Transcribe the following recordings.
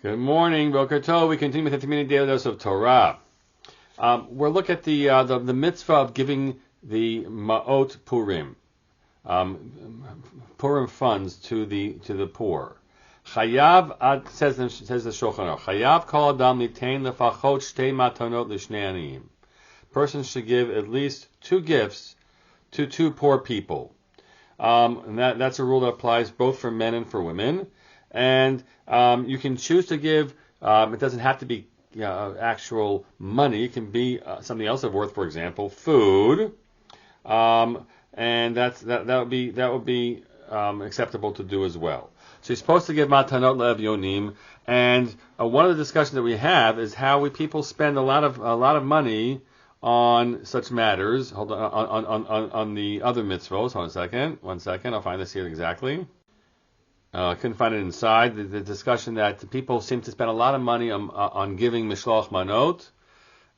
Good morning, Boker Tov. We continue with the Community Daily Dose of Torah. We're looking at the mitzvah of giving the Ma'ot Purim, Purim funds to the poor. Chayav says the Shulchan Aruch. Chayav kol adam litain lefachot shtei matanot l'shnei aniyim. Person should give at least 2 gifts to 2 poor people. And that's a rule that applies both for men and for women. And you can choose to give. It doesn't have to be actual money. It can be something else of worth. For example, food. And that would be acceptable to do as well. So you're supposed to give matanot le'evyonim. And one of the discussions that we have is how people spend a lot of money on such matters. Hold on the other mitzvos. Hold on one second. I'll find this here exactly. I couldn't find it inside. The discussion that people seem to spend a lot of money on giving mishloach manot,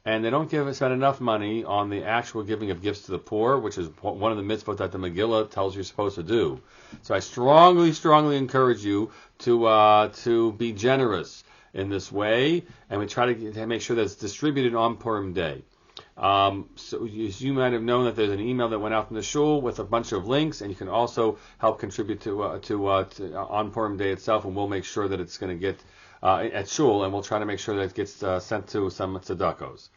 and they don't spend enough money on the actual giving of gifts to the poor, which is one of the mitzvot that the Megillah tells you you're supposed to do. So I strongly encourage you to be generous in this way, and we try to make sure that it's distributed on Purim Day. So you might have known that there's an email that went out from the shul with a bunch of links, and you can also help contribute to on Purim Day itself, and we'll make sure that it's going to get at shul, and we'll try to make sure that it gets sent to some tzedakos.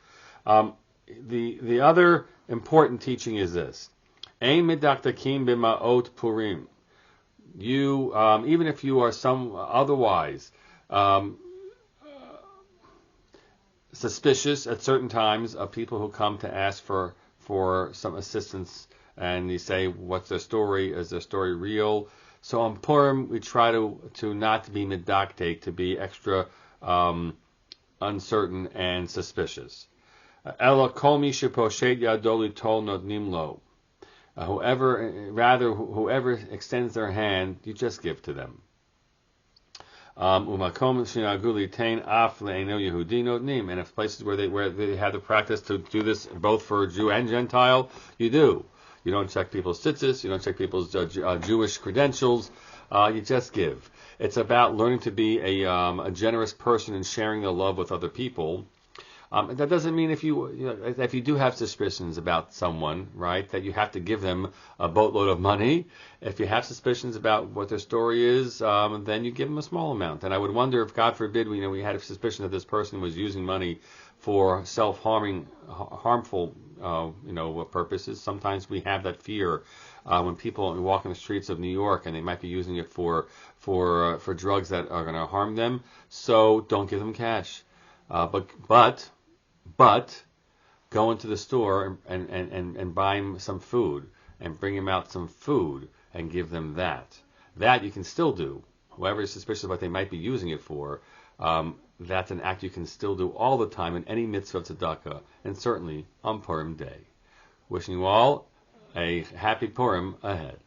The other important teaching is this: Ein midaktakim b'ma'ot Purim. You even if you are some otherwise suspicious at certain times of people who come to ask for some assistance, and you say, what's their story? Is their story real? So on Purim, we try to not be medaktek, to be extra uncertain and suspicious. Ela kol mi sheposhet yado litol notnim lo. Whoever extends their hand, you just give to them. And if places where they have the practice to do this both for Jew and Gentile, you do. You don't check people's tzitzis, you don't check people's Jewish credentials, you just give. It's about learning to be a generous person and sharing the love with other people. That doesn't mean if you do have suspicions about someone, right, that you have to give them a boatload of money. If you have suspicions about what their story is, then you give them a small amount. And I would wonder if, God forbid, we had a suspicion that this person was using money for harmful purposes. Sometimes we have that fear when people walk in the streets of New York, and they might be using it for drugs that are going to harm them. So don't give them cash. But go into the store and buy him some food and bring him out some food and give them that. That you can still do. Whoever is suspicious of what they might be using it for, that's an act you can still do all the time in any mitzvah of tzedakah, and certainly on Purim Day. Wishing you all a happy Purim ahead.